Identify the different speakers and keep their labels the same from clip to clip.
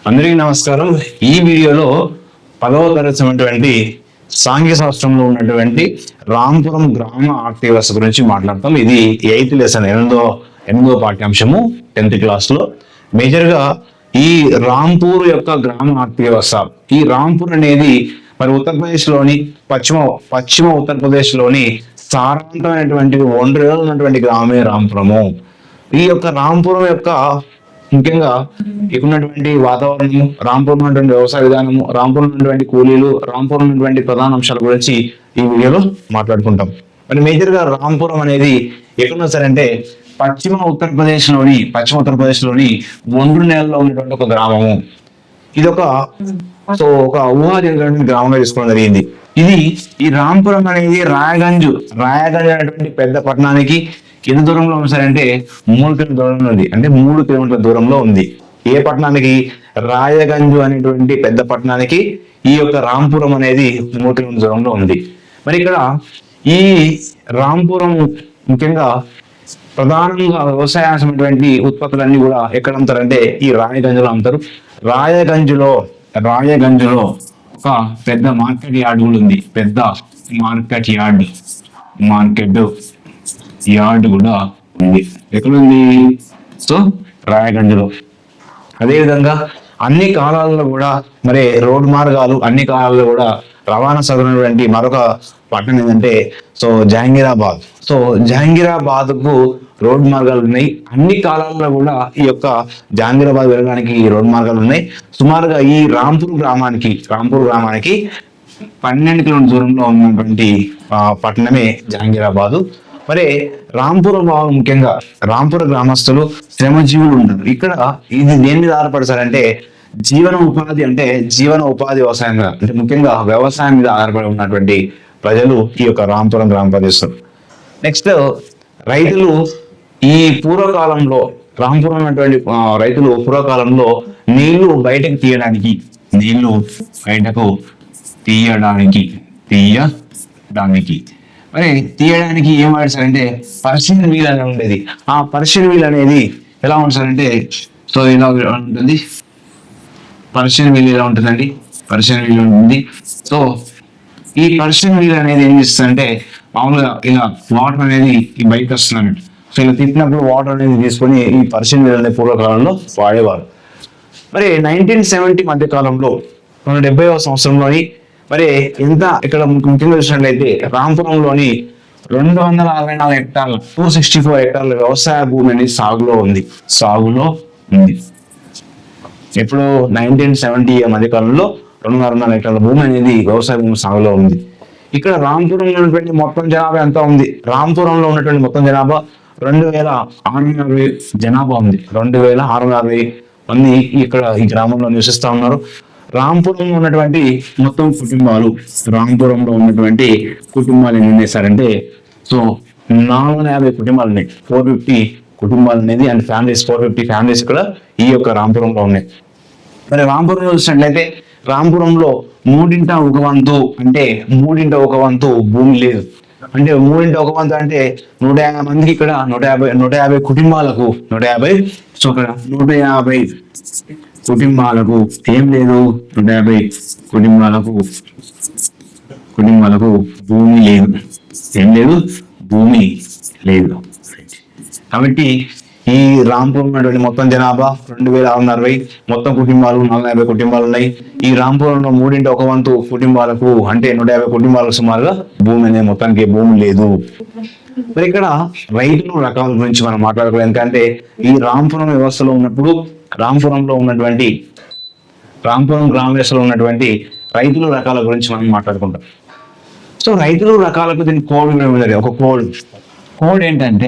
Speaker 1: అందరికీ నమస్కారం. ఈ వీడియోలో 10వ తరగతి ఉన్నటువంటి సాంఘిక శాస్త్రంలో ఉన్నటువంటి రాంపురం గ్రామ ఆర్థిక వ్యవస్థ గురించి మాట్లాడతాం. ఇది 8th లెసన్, ఎనిమిదో పాఠ్యాంశము 10th క్లాస్లో. మేజర్గా ఈ రాంపూర్ యొక్క గ్రామ ఆర్థిక వ్యవస్థ, ఈ రాంపూర్ అనేది మరి ఉత్తరప్రదేశ్లోని పశ్చిమ ఉత్తరప్రదేశ్లోని సారవంతమైనటువంటి ఒండ్రుగా ఉన్నటువంటి గ్రామమే రాంపురము. ఈ యొక్క రాంపురం యొక్క ముఖ్యంగా ఇక్కడ ఉన్నటువంటి వాతావరణము, రాంపూర్ ఉన్నటువంటి వ్యవసాయ విధానము, రాంపూర్ ఉన్నటువంటి కూలీలు, రాంపూర్ ఉన్నటువంటి ప్రధాన అంశాల గురించి ఈ వీడియోలో మాట్లాడుకుంటాం. మరి మేజర్ గా రాంపురం అనేది ఎక్కడున్నా సరే అంటే పశ్చిమ ఉత్తరప్రదేశ్లోని ఒండ్రు నేలలో ఉన్నటువంటి ఒక గ్రామము. ఇది ఒక ఊహాజనితమైన గ్రామంగా తీసుకోవడం జరిగింది. ఈ రాంపురం అనేది రాయగంజ్ అనేటువంటి పెద్ద పట్టణానికి ఎంత దూరంలో ఉంది సార్ అంటే 3 కిలోమీటర్ల దూరంలో ఉంది. అంటే 3 కిలోమీటర్ల దూరంలో ఉంది. ఏ పట్టణానికి? రాయగంజ్ అనేటువంటి పెద్ద పట్టణానికి ఈ యొక్క రాంపురం అనేది 3 కిలోమీటర్ల దూరంలో ఉంది. మరి ఇక్కడ ఈ రాంపురం ముఖ్యంగా ప్రధానంగా వ్యవసాయమైనటువంటి ఉత్పత్తులన్నీ కూడా ఎక్కడ అమ్ముతారంటే ఈ రాయగంజ్లో అమ్ముతారు. రాయగంజ్లో ఒక పెద్ద మార్కెట్ యార్డ్ కూడా ఉంది. పెద్ద మార్కెట్ యార్డ్ కూడా ఉంది. ఎక్కడుంది? సో రాయగంజ్లో. అదేవిధంగా అన్ని కాలాల్లో కూడా మరి రోడ్డు మార్గాలు అన్ని కాలాల్లో కూడా రవాణా సదునటువంటి మరొక పట్టణం ఏంటంటే జహంగీరాబాద్ కు రోడ్డు మార్గాలు ఉన్నాయి. అన్ని కాలాల్లో కూడా ఈ యొక్క జహంగీరాబాద్ వెళ్ళడానికి ఈ రోడ్డు మార్గాలు ఉన్నాయి. సుమారుగా ఈ రాంపూర్ గ్రామానికి 12 కిలోమీటర్ల దూరంలో ఉన్నటువంటి పట్టణమే జహంగీరాబాద్. మరి ముఖ్యంగా రాంపుర గ్రామస్తులు శ్రమజీవులు ఉంటారు. ఇక్కడ ఇది దేని మీద ఆధారపడతారంటే జీవన ఉపాధి వ్యవసాయం మీద, అంటే ముఖ్యంగా వ్యవసాయం మీద ఆధారపడి ఉన్నటువంటి ప్రజలు ఈ యొక్క రాంపురం గ్రామ ప్రదేశం. నెక్స్ట్ రైతులు ఈ పూర్వకాలంలో రాంపురం ఉన్నటువంటి రైతులు పూర్వకాలంలో నీళ్లు బయటకు తీయడానికి మరి తీయడానికి ఏం వాడతారంటే పర్షియన్ వీల్ అనేది ఉండేది. ఆ పర్షియన్ వీల్ అనేది ఎలా ఉంటుందంటే ఇలా ఉంటుంది. పర్షియన్ వీల్ ఎలా ఉంటుందండి? పర్షియన్ వీల్ ఉంటుంది. సో ఈ పర్షియన్ వీల్ అనేది ఏం చేస్తుందంటే మామూలుగా ఇలా వాటర్ అనేది ఈ బయటకు వస్తుంది అన్నట్టు. సో ఇలా తిట్టినప్పుడు వాటర్ అనేది తీసుకొని ఈ పర్షియన్ వీల్ అనేది పూర్వకాలంలో వాడేవారు. మరి 1970 మధ్య కాలంలో 1970వ సంవత్సరంలోని మరి ఇక్కడ ముఖ్యంగా చూసినట్లయితే రాంపురంలోని 264 హెక్టార్ల 264 హెక్టార్ల వ్యవసాయ భూమి అనేది సాగులో ఉంది. ఎప్పుడు 1970 మధ్య కాలంలో 264 హెక్టార్ల భూమి అనేది వ్యవసాయ భూమి సాగులో ఉంది. ఇక్కడ రాంపురంలో ఉన్నటువంటి మొత్తం జనాభా ఎంత ఉంది? రాంపురంలో ఉన్నటువంటి మొత్తం జనాభా 2660 జనాభా ఉంది. 2660 మంది ఇక్కడ ఈ గ్రామంలో నివసిస్తా ఉన్నారు. రాంపురంలో ఉన్నటువంటి మొత్తం కుటుంబాలు ఎన్ని ఉన్నాయి సార్ అంటే 450 కుటుంబాలు ఉన్నాయి. 450 కుటుంబాలు అనేది అండ్ ఫ్యామిలీస్ 450 ఫ్యామిలీస్ ఇక్కడ ఈ యొక్క రాంపురంలో ఉన్నాయి. మరి రాంపురంలో చూసినట్లయితే రాంపురంలో 3/1 భూమి లేదు. అంటే 3/1 అంటే 150 మందికి ఇక్కడ 150 కుటుంబాలకు 150 కుటుంబాలకు ఏం లేదు. 150 కుటుంబాలకు భూమి లేదు. భూమి లేదు. కాబట్టి ఈ రాంపూర్ ఉన్నటువంటి మొత్తం జనాభా 2660, మొత్తం కుటుంబాలు 450 కుటుంబాలు ఉన్నాయి. ఈ రాంపూర్లో 3/1 కుటుంబాలకు అంటే 150 కుటుంబాలకు సుమారుగా భూమి అనేది మొత్తానికి భూమి లేదు. మరి ఇక్కడ రైతుల రకాల గురించి మనం మాట్లాడుకోవాలి. ఎందుకంటే ఈ రాంపురం వ్యవస్థలో ఉన్నప్పుడు రాంపురం గ్రామ వ్యవస్థలో ఉన్నటువంటి రైతుల రకాల గురించి మనం మాట్లాడుకుంటాం. సో రైతుల రకాలకు దీనికి కోడ్ ఉంది. ఒక కోడ్ ఏంటంటే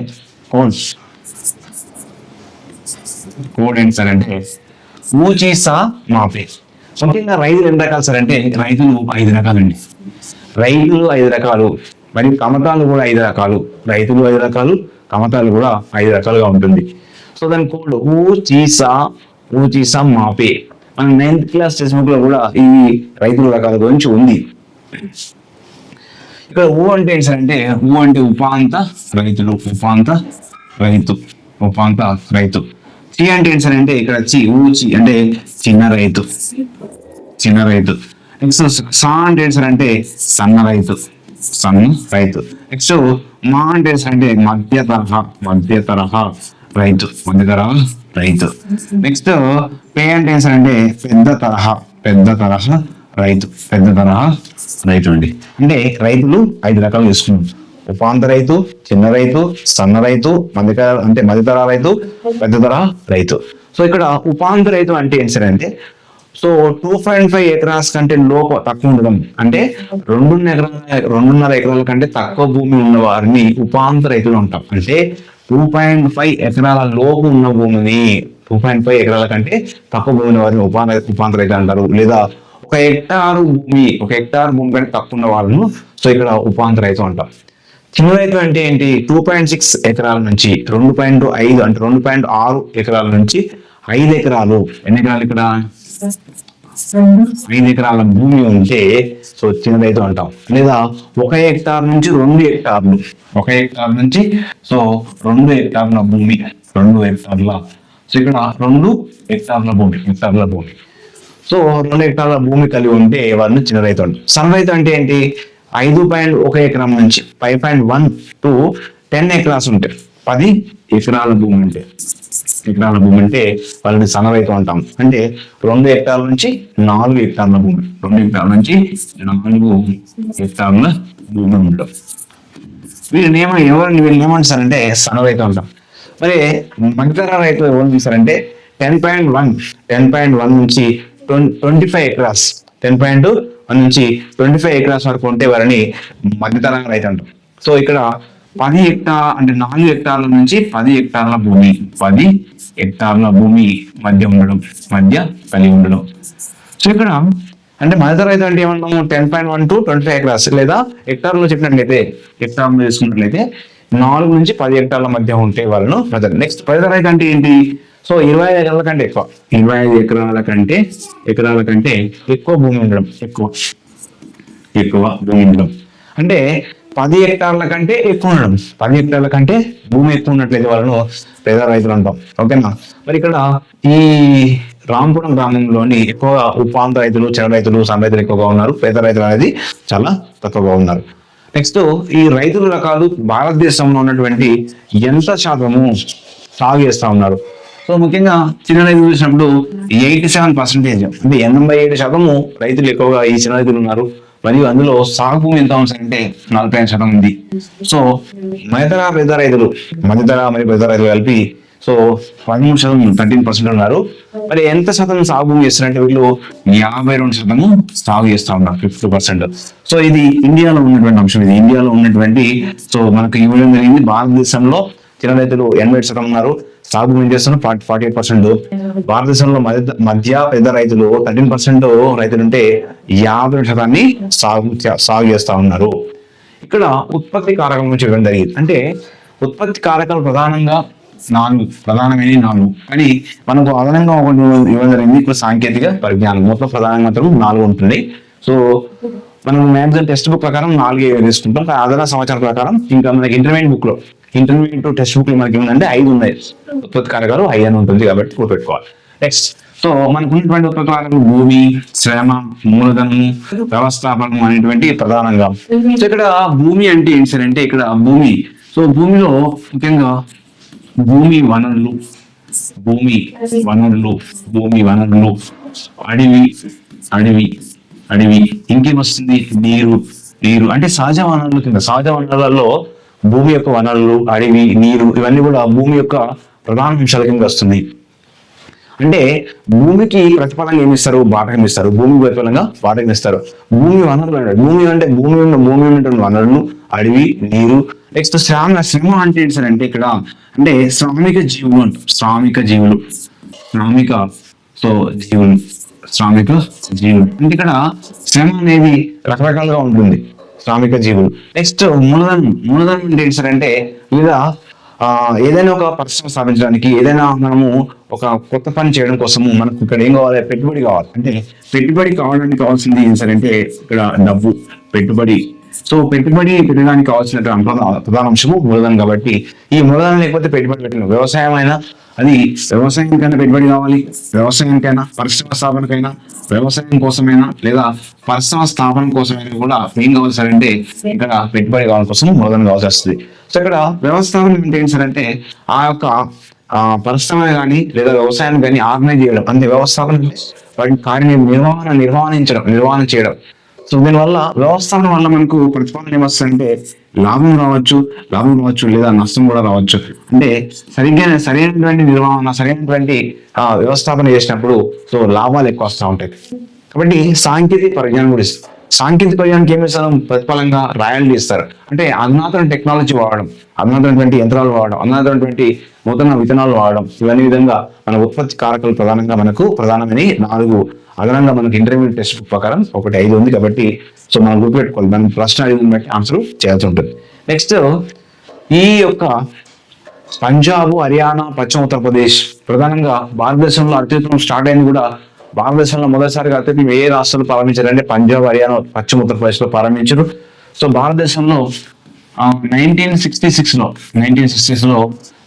Speaker 1: కోడ్ ఏంటి సార్ అంటే ఊచీసా మాపే. ముఖ్యంగా రైతులు ఎన్ని రకాలు సార్ అంటే రైతులు 5 రకాలండి. రైతులు 5 రకాలు, మరి కమతాలు కూడా 5 రకాలు. రైతులు 5 రకాలు, కమతాలు కూడా 5 రకాలుగా ఉంటుంది. సో దాని కోడ్ ఊచీసా మాపే. మన 9th క్లాస్ టెక్స్ట్ బుక్ లో కూడా ఈ రైతుల రకాల గురించి ఉంది. ఇక్కడ అంటే ఏంటి సార్ అంటే ఉపాంత రైతులు. చి అంటే ఏంటి సార్ అంటే ఇక్కడ ఊచి అంటే చిన్న రైతు, చిన్న రైతు. నెక్స్ట్ సా అంటే ఏంటి సార్ అంటే సన్న రైతు, సన్న రైతు. నెక్స్ట్ మా అంటే ఏంటి సార్ అంటే మధ్య తరహా, మధ్య తరహా రైతు, మధ్య తరహా రైతు. నెక్స్ట్ పే అంటే ఏంటి సార్ అంటే పెద్ద తరహా, పెద్ద తరహా రైతు, పెద్ద తరహా రైతు అండి. అంటే రైతులు 5 రకాలు తీసుకున్నాం. ఉపాంత రైతు, చిన్న రైతు, సన్న రైతు, మధ్యతర రైతు, పెద్ద తర రైతు. సో ఇక్కడ ఉపాంత రైతు అంటే ఏంటి సార్ అంటే 2.5 ఎకరాస్ కంటే తక్కువ ఉండడం, అంటే 2.5 ఎకరాల కంటే తక్కువ భూమి ఉన్న వారిని ఉపాంత రైతులు అంటాం. అంటే 2.5 ఎకరాల లోపు ఉన్న భూమిని, 2.5 ఎకరాల కంటే తక్కువ భూమి ఉన్న వారిని ఉపాంత రైతులు అంటారు. లేదా 1 హెక్టార్ భూమి కంటే తక్కువ ఉన్న వాళ్ళను సో ఇక్కడ ఉపాంత రైతు అంటాం. చిన్న రైతు అంటే ఏంటి? 2.6 ఎకరాల నుంచి 2.5 అంటే 2.6 ఎకరాల నుంచి 5 ఎకరాలు, ఎన్ని ఎకరాలు ఇక్కడ 5 ఎకరాల భూమి ఉంటే సో చిన్న రైతు అంటాం. లేదా 1 హెక్టార్ నుంచి 2 హెక్టార్లు, 1 హెక్టార్ నుంచి సో 2 హెక్టార్ల భూమి, 2 హెక్టార్ల, సో ఇక్కడ 2 హెక్టార్ల భూమి, సో 2 హెక్టార్ల భూమి కలిగి ఉంటే వారిని చిన్న రైతు అంటాం. సన్న రైతు అంటే ఏంటి? 5.1 ఎకరం నుంచి 5.1 to 10 ఎకరాస్ ఉంటాయి, 10 ఎకరాల భూమి ఉంటే వాళ్ళని సన్న రైతు అంటాం. అంటే 2 హెక్టార్ల నుంచి 4 హెక్టార్ల భూమి, 2 హెక్టార్ల నుంచి 4 హెక్టార్ల భూమి ఉంటాం. వీళ్ళని ఏమంటారంటే సన్న రైతు అంటాం. మరి మధ్యతర రైతు ఎవరు తీస్తారంటే 10.1 నుంచి 25 ఎకరాస్, 10.1 నుంచి 25 ఎకరాస్ వరకు ఉంటే వారిని మధ్యతర రైతు అంటాం. సో ఇక్కడ 10 హెక్టార్ అంటే 4 హెక్టార్ల నుంచి 10 హెక్టార్ల భూమి, 10 హెక్టార్ల భూమి మధ్య కలిగి ఉండడం. సో ఇక్కడ అంటే మధ్యతర రైతు అంటే ఏమన్నాము? 10.1 to 25 ఎకరాస్, లేదా హెక్టార్లో చెప్పినట్లయితే, హెక్టార్లో తీసుకున్నట్లయితే 4 నుంచి 10 హెక్టార్ల మధ్య ఉంటే వాళ్ళను మధ్య. నెక్స్ట్ మధ్యతర రైతు అంటే ఏంటి? సో 25 ఎకరాల కంటే ఎక్కువ, 25 ఎకరాల కంటే ఎక్కువ భూమి ఉండడం, ఎక్కువ భూమి ఉండడం. అంటే 10 హెక్టార్ల కంటే ఎక్కువ ఉండడం, 10 హెక్టార్ల కంటే భూమి ఎక్కువ ఉన్నట్లయితే వాళ్ళను పేద రైతులు అంటాం. ఓకేనా? మరి ఇక్కడ ఈ రాంపురం గ్రామంలోని ఎక్కువగా ఉపాంత రైతులు, చిన్న రైతులు, సన్న రైతులు ఎక్కువగా ఉన్నారు. పేద రైతులు అనేది చాలా తక్కువగా ఉన్నారు. నెక్స్ట్ ఈ రైతుల రకాలు భారతదేశంలో ఉన్నటువంటి ఎంత శాతము సాగు చేస్తా ఉన్నారు? సో ముఖ్యంగా చిన్న రైతులు చూసినప్పుడు 87%, అంటే 87% రైతులు ఎక్కువగా ఈ చిన్న రైతులు ఉన్నారు. మరియు అందులో సాగు భూమి ఎంత ఉందంటే 45% ఉంది. సో మధ్యతర మరియు పెద్ద రైతులు కలిపి సో 13%, 13% ఉన్నారు. మరి ఎంత శాతం సాగు భూమి చేస్తారంటే వీళ్ళు 52% సాగు చేస్తా ఉన్నారు, 50%. సో ఇది ఇండియాలో ఉన్నటువంటి అంశం, ఇది ఇండియాలో ఉన్నటువంటి. సో మనకు ఇవ్వడం జరిగింది. భారతదేశంలో చిన్న రైతులు 80% ఉన్నారు, సాగు భూమి చేస్తున్నారు 48%. భారతదేశంలో మధ్య పెద్ద రైతులు 13% రైతులుంటే 50% సాగు చేస్తా ఉన్నారు. ఇక్కడ ఉత్పత్తి కారకం నుంచి ఇవ్వడం జరిగింది. అంటే ఉత్పత్తి కారకాలు ప్రధానమైన 4, కానీ మనకు అదనంగా ఒకటి ఇవ్వడం జరిగింది. ఇప్పుడు సాంకేతిక పరిజ్ఞానం మొత్తం ప్రధానంగా 4 ఉంటుంది. సో మనం మ్యాక్సిమం టెక్స్ట్ బుక్ ప్రకారం 4 తీసుకుంటాం. అదన సమాచారం ప్రకారం ఇంకా మనకి ఇంటర్మీడియట్ టెక్స్ట్ బుక్ లో మనకి ఏంటంటే 5 ఉన్నాయి ఉత్పత్తి కారకాలు, 5 అని ఉంటుంది కాబట్టి గుర్తుపెట్టుకోవాలి. నెక్స్ట్ సో మనకు ఉన్నటువంటి ఉత్పత్తి కారకాలు భూమి, శ్రమ, మూలధనం, వ్యవస్థాపకం అనేటువంటి ప్రధానంగా. సో ఇక్కడ భూమి అంటే ఏంటి సార్ అంటే ఇక్కడ భూమి, సో భూమిలో ముఖ్యంగా భూమి వనరులు, అడవి, ఇంకేమొస్తుంది? నీరు అంటే సహజ వనరుల కింద. సహజ వనరులలో భూమి యొక్క వనరులు, అడవి, నీరు ఇవన్నీ కూడా భూమి యొక్క ప్రధాన అంశాల కింద వస్తుంది. అంటే భూమికి ప్రతిఫలంగా ఏమిస్తారు? బాటకం ఇస్తారు. భూమి ప్రతిఫలంగా బాటకం ఇస్తారు. భూమి వనరులు అంటే భూమి ఉన్నటువంటి వనరులు, అడవి, నీరు. నెక్స్ట్ శ్రమ అంటే ఏంటి సార్ అంటే ఇక్కడ అంటే శ్రామిక జీవులు అంటాం. శ్రామిక జీవులు అంటే ఇక్కడ శ్రమ అనేది రకరకాలుగా ఉంటుంది, శ్రామిక జీవులు. నెక్స్ట్ మూలధనం అంటే ఏంటి సార్ అంటే లేదా ఏదైనా ఒక పరిశ్రమ స్థాపించడానికి, ఏదైనా మనము ఒక కొత్త పని చేయడం కోసము మనకు ఇక్కడ ఏం కావాలి? పెట్టుబడి కావాలి. అంటే పెట్టుబడి కావడానికి కావాల్సింది ఏం సార్ అంటే ఇక్కడ డబ్బు, పెట్టుబడి. సో పెట్టుబడి పెట్టడానికి కావాల్సిన ప్రధాన అంశము మూలధనం. కాబట్టి ఈ మూలధనం లేకపోతే పెట్టుబడి పెట్టలేము. వ్యవసాయం అయినా అది వ్యవసాయానికైనా పెట్టుబడి కావాలి, వ్యవసాయానికైనా, పరిశ్రమ స్థాపనకైనా, వ్యవసాయం కోసమైనా లేదా పరిశ్రమ స్థాపన కోసమైనా కూడా ఏం కావాలి సార్ అంటే ఇక్కడ పెట్టుబడి కావాల కోసం మూలధనం కావాల్సి వస్తుంది. సో ఇక్కడ వ్యవస్థాపన ఏంటి సార్ అంటే ఆ యొక్క పరిశ్రమ కానీ లేదా వ్యవసాయాన్ని కానీ ఆర్గనైజ్ చేయడం, అంటే వ్యవస్థాపన వాటి కార్య నిర్వహణ చేయడం. సో దీనివల్ల వ్యవస్థాపన వల్ల మనకు ప్రతిపాదన ఏమొస్తుందంటే లాభం రావచ్చు లేదా నష్టం కూడా రావచ్చు. అంటే సరైనటువంటి నిర్వహణ, సరైనటువంటి వ్యవస్థాపన చేసినప్పుడు సో లాభాలు ఎక్కువ వస్తూ ఉంటాయి. కాబట్టి సాంకేతిక పరిజ్ఞానం కూడా ఇస్తారు. సాంకేతిక పరిజ్ఞానానికి ఏమి ఇస్తారు? ప్రతిఫలంగా రాయల్టీ ఇస్తారు. అంటే అధునాతన టెక్నాలజీ వాడడం, అధునాతనటువంటి యంత్రాలు వాడడం, అధునాతనటువంటి నూతన విత్తనాలు వాడడం, ఇవన్నీ విధంగా మన ఉత్పత్తి కారకాలు ప్రధానమైన 4 అదనంగా మనకు ఇంటర్మీడియట్ టెక్స్ట్ బుక్ ప్రకారం 1-5 ఉంది. కాబట్టి సో మనం గుర్తుపెట్టుకోవాలి, మనం ప్రశ్న అడిగిన బట్టి ఆన్సర్ చేయాల్సి ఉంటుంది. నెక్స్ట్ ఈ యొక్క పంజాబ్, హర్యానా, పశ్చిమ ఉత్తరప్రదేశ్ ప్రధానంగా భారతదేశంలో అత్యుత్తరం స్టార్ట్ అయింది కూడా భారతదేశంలో మొదటిసారిగా అత్యుత్తరం ఏ రాష్ట్రాలు ప్రారంభించారంటే పంజాబ్, హర్యానా, పశ్చిమ ఉత్తరప్రదేశ్ లో ప్రారంభించారు. సో భారతదేశంలో 1966 లో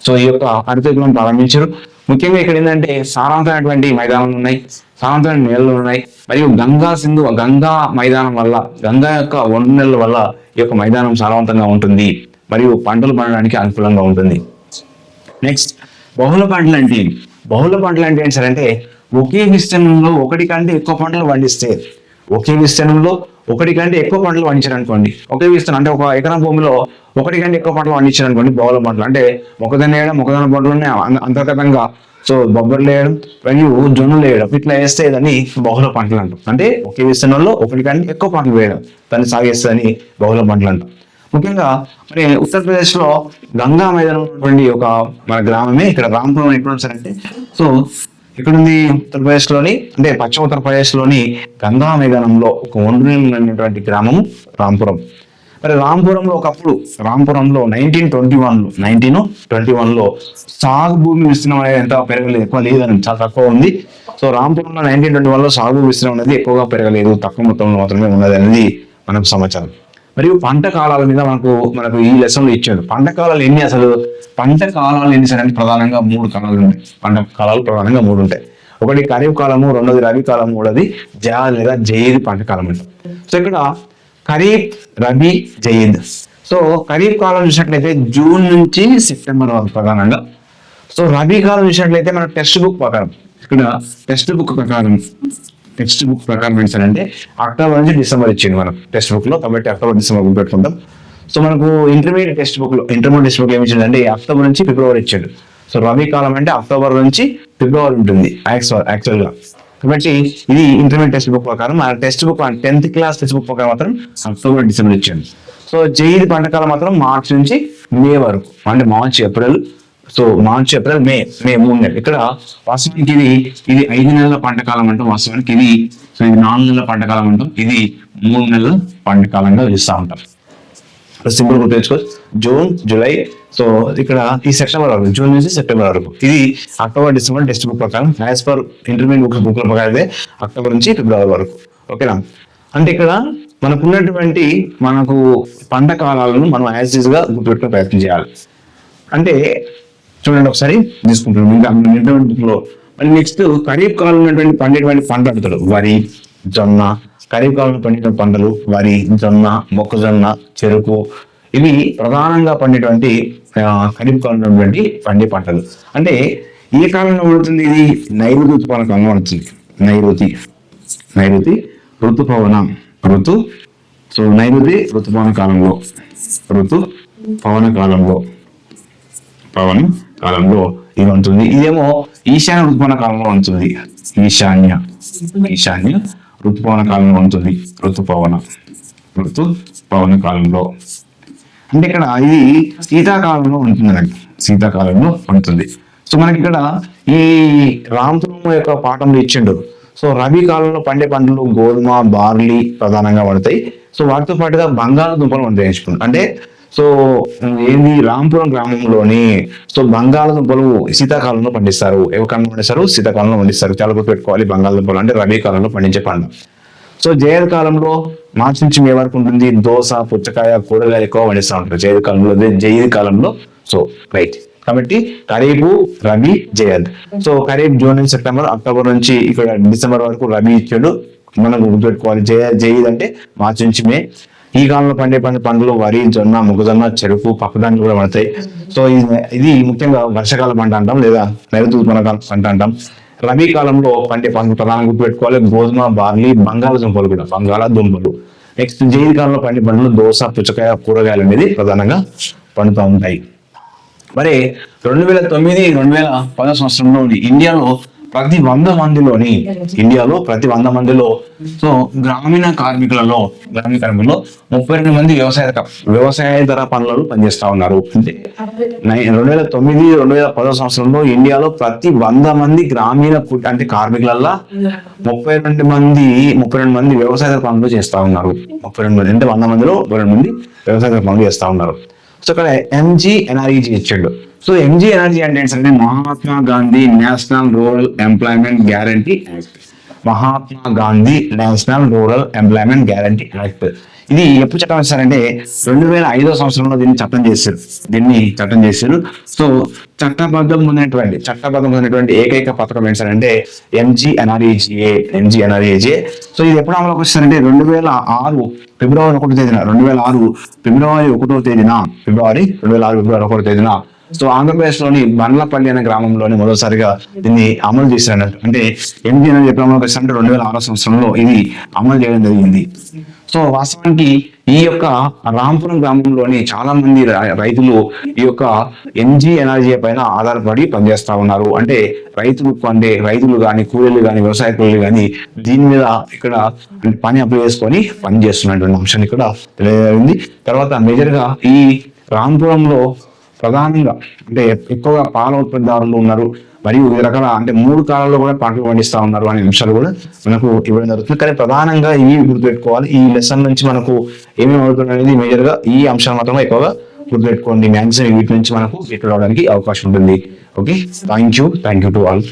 Speaker 1: సో ఈ యొక్క హరితవిప్లవం ప్రారంభించారు. ముఖ్యంగా ఇక్కడ ఏంటంటే సారవంతమైనటువంటి మైదానాలు ఉన్నాయి, సారవంతమైన నేలలు ఉన్నాయి, మరియు గంగా మైదానం వల్ల, గంగా యొక్క ఒండ్రు నేలల వల్ల ఈ యొక్క మైదానం సారవంతంగా ఉంటుంది మరియు పంటలు పండడానికి అనుకూలంగా ఉంటుంది. నెక్స్ట్ బహుళ పంటలు అంటే ఏంటి సార్ అంటే ఒకే విస్తీర్ణంలో ఒకటి కంటే ఎక్కువ పంటలు పండిస్తే, ఒకే విస్తీర్ణంలో ఒకటి కంటే ఎక్కువ పంటలు పండించారనుకోండి, ఒకే విస్తీర్ణం అంటే 1 ఎకరం భూమిలో ఒకటి కంటే ఎక్కువ పంటలు పండించారనుకోండి బహుళ పంటలు. అంటే మొక్కజొన్న పంటలు అంతర్గతంగా సో బొబ్బర్లు వేయడం మరియు జొన్నలు వేయడం, ఇట్లా వేస్తే దాన్ని బహుళ పంటలు అంటాం. అంటే ఒకే విస్తీర్ణంలో ఒకటి కంటే ఎక్కువ పంటలు వేయడం దాన్ని సాగేస్తుందని బహుళ పంటలు అంటాం. ముఖ్యంగా మరి ఉత్తరప్రదేశ్ లో గంగా మైదానం ఉన్నటువంటి ఒక మన గ్రామమే ఇక్కడ రాంపురం. ఎక్కడ అంటే సో ఇక్కడ ఉంది ఉత్తరప్రదేశ్ లోని, అంటే పశ్చిమ ఉత్తరప్రదేశ్ లోని గంగా మైదానంలో ఒక ఒండ్రు ఉన్నటువంటి గ్రామం రాంపురం. మరి రాంపురంలో 1921 లో సాగు భూమి విస్తీర్ణం అనేది ఎంత పెరగలేదు, ఎక్కువ లేదని, చాలా తక్కువ ఉంది. సో రాంపురంలో 1921 లో సాగు భూమి విస్తీర్ణం అనేది ఎక్కువగా పెరగలేదు, తక్కువ మొత్తంలో మాత్రమే ఉన్నది అనేది మనకు సమాచారం. మరియు పంట కాలాల మీద మనకు ఈ లెసన్లో ఇచ్చాడు. పంట కాలాలు ఎన్ని సార్ అంటే ప్రధానంగా 3 కాలాలు ఉంటాయి. పంట కాలాలు ప్రధానంగా 3 ఉంటాయి. ఒకటి ఖరీఫ్ కాలము, రెండోది రబీ కాలము, మూడోది జయీద్ పంట కాలం అంటాం. సో ఇక్కడ ఖరీఫ్, రబీ, జయీద్. సో ఖరీఫ్ కాలం చూసినట్లయితే జూన్ నుంచి సెప్టెంబర్ వరకు ప్రధానంగా. సో రబీ కాలం చూసినట్లయితే మన టెక్స్ట్ బుక్ ప్రకారం ఏంటంటే అక్టోబర్ నుంచి డిసెంబర్ ఇచ్చింది మనకు టెక్స్ట్ బుక్ లో. కాబట్టి అక్టోబర్, డిసెంబర్ పెట్టుకుంటాం. సో మనకు ఇంటర్మీడియట్ టెక్స్ట్ బుక్ లో ఏమి ఇచ్చిందంటే అక్టోబర్ నుంచి ఫిబ్రవరి ఇచ్చాడు. సో రబీ కాలం అంటే అక్టోబర్ నుంచి ఫిబ్రవరి ఉంటుంది యాక్చువల్ గా. కాబట్టి ఇది ఇంటర్మీడియట్ టెక్స్ట్ బుక్ ప్రకారం. ఆ text book 10th class text book ప్రకారం మాత్రం అక్టోబర్, డిసెంబర్ ఇచ్చాడు. సో జయీద్ పంటకాలం మాత్రం మార్చి నుంచి మే వరకు, అంటే మార్చి, ఏప్రిల్, మే 3 నెలలు. ఇక్కడ వాస్తవానికి ఇది 5 నెలల పంటకాలం అంటాం. వాస్తవానికి ఇది 4 నెలల పంటకాలం అంటాం. ఇది 3 నెలల పంటకాలంగా పిలుస్తూ ఉంటాం. సింపుల్ గా తెలుసుకోవచ్చు. జూన్, జూలై, సో ఇక్కడ ఈ సెప్టెంబర్ వరకు, జూన్ నుంచి సెప్టెంబర్ వరకు. ఇది అక్టోబర్, డిసెంబర్ టెక్స్ట్ బుక్ ప్రకారం. యాజ్ పర్ ఇంటర్మీడియట్ బుక్ ప్రకారం అయితే అక్టోబర్ నుంచి ఫిబ్రవరి వరకు. ఓకేనా? అంటే ఇక్కడ మనకు పంట కాలాలను మనం యాజ్ ఈజ్ గా గుర్తుపెట్టుకునే ప్రయత్నం చేయాలి. అంటే చూడండి ఒకసారి తీసుకుంటున్నాం ఇంకా బుక్ లో. మళ్ళీ నెక్స్ట్ ఖరీఫ్ కాలం పండేటువంటి పంట అడుగుతాడు. వరి, జొన్న. ఖరీఫ్ కాలంలో పండిన పంటలు వరి, జొన్న, మొక్కజొన్న, చెరుకు, ఇవి ప్రధానంగా పండేటువంటి ఖరీఫ్ కాలంలో పండే పంటలు. అంటే ఏ కాలంలో పడుతుంది? ఇది నైరుతి ఋతుపవన కాలంలో పడుతుంది. నైరుతి ఋతుపవన కాలంలో ఇది ఉంటుంది. ఇదేమో ఈశాన్య ఋతుపవన కాలంలో ఉంటుంది. ఈశాన్య ఋతుపవన కాలంలో ఉంటుంది. ఋతుపవన కాలంలో అంటే ఇక్కడ ఇది శీతాకాలంలో ఉంటుంది. సో మనకి ఇక్కడ ఈ రామపురం యొక్క పాఠంలో ఇచ్చిండు. సో రబీ కాలంలో పండే పంటలు గోధుమ, బార్లీ ప్రధానంగా పడతాయి. సో వాటితో పాటుగా బంగాళదుంపలు మనం నేర్చుకున్నాం. అంటే సో ఏంది రాంపురం గ్రామంలోని సో బంగాళదుంపలు శీతాకాలంలో పండిస్తారు. ఏ కాలంలో పండిస్తారు? శీతాకాలంలో పండిస్తారు. చాలా గుర్తుపెట్టుకోవాలి. బంగాళదుంపలు అంటే రబీ కాలంలో పండించే పంట. సో జైద్ కాలంలో మార్చి నుంచి మే వరకు ఉంటుంది. దోస, పుచ్చకాయ, కూరగాయలు ఎక్కువ పండిస్తూ ఉంటారు జైద్ కాలంలో. So right. కాబట్టి ఖరీఫ్, రబీ, జయద్. సో ఖరీఫ్ జూన్ నుంచి సెప్టెంబర్, అక్టోబర్ నుంచి ఇక్కడ డిసెంబర్ వరకు రబీ ఇచ్చాడు. మనం గుర్తుపెట్టుకోవాలి. జయద్ అంటే మార్చి నుంచి మే. ఈ కాలంలో పండే పంటలు వరి, జొన్న, మొక్కజొన్న, చెరుకు, పప్పుధాన్యాలు కూడా పడతాయి. సో ఇది ముఖ్యంగా వర్షాకాల పంట అంటాం, లేదా నైరుతుపవన పంట అంటాం. రబీ కాలంలో పండే పంటలు ప్రధానంగా గుర్తుపెట్టుకోవాలి. గోధుమ, బార్లీ, బంగాళదుంపలు కూడా, బంగాళదుంపలు. నెక్స్ట్ జైలు కాలంలో పండే పంటలు దోస, పుచ్చకాయ, కూరగాయలు అనేది ప్రధానంగా పండుతూ ఉంటాయి. మరి 2009-2010 సంవత్సరంలో ఇండియాలో ప్రతి 100 మందిలో సో గ్రామీణ కార్మికులలో 32 మంది వ్యవసాయేతర పనులలో పనిచేస్తా ఉన్నారు. అంటే 2009-2010 సంవత్సరంలో ఇండియాలో ప్రతి 100 మంది గ్రామీణ అంటే కార్మికులలో 32 మంది వ్యవసాయేతర పనులు చేస్తా ఉన్నారు. 32 మంది అంటే 100 మందిలో 32 మంది వ్యవసాయేతర పనులు చేస్తా ఉన్నారు. సో ఇక్కడ MGNREG ఇచ్చాడు. సో MGNREG అంటే ఏంటంటే Mahatma Gandhi national rural employment guarantee act. Mahatma Gandhi national rural employment guarantee act. ఇది ఎప్పుడు చట్టం చేశారంటే 2005 సంవత్సరంలో దీన్ని చట్టం చేశారు. సో చట్టబద్ధమైనటువంటి ఏకైక పథకం ఏంటంటే MGNREGA. సో ఇది ఎప్పుడు అమలుకి వస్తారంటే 2006 ఫిబ్రవరి 1వ తేదీన సో ఆంధ్రప్రదేశ్ లోని బండ్లపల్లి అనే గ్రామంలోని మొదటిసారిగా దీన్ని అమలు చేశారన్నట్టు. అంటే MG అనేది ఎప్పుడు అమలుకి వస్తారంటే 2006 సంవత్సరంలో ఇది అమలు చేయడం జరిగింది. సో వాస్తవానికి ఈ యొక్క రాంపురం గ్రామంలోని చాలా మంది రైతులు ఈ యొక్క MGNREGA పైన ఆధారపడి పనిచేస్తా ఉన్నారు. అంటే రైతులు కానీ, కూలీలు కానీ, వ్యవసాయ కూలీలు కానీ దీని మీద ఇక్కడ పని అప్లై చేసుకొని పని చేస్తున్నటువంటి అంశాన్ని ఇక్కడ తెలియజేయండి. తర్వాత మేజర్ గా ఈ రాంపురంలో ప్రధానంగా అంటే ఎక్కువగా పాల ఉత్పత్తిదారులు ఉన్నారు, మరియు వివిధ రకాల అంటే 3 కాలాల్లో కూడా పంటలు పండిస్తా ఉన్నారు అనే అంశాలు కూడా మనకు ఇవ్వడం జరుగుతుంది. కానీ ప్రధానంగా ఇవి గుర్తుపెట్టుకోవాలి. ఈ లెసన్ నుంచి మనకు ఏమేమి అవుతుంది అనేది మేజర్ గా ఈ అంశాలు మాత్రమే ఎక్కువగా గుర్తుపెట్టుకోండి. మ్యాక్సిమం వీటి నుంచి మనకు రావడానికి అవకాశం ఉంటుంది. Okay, thank you to all.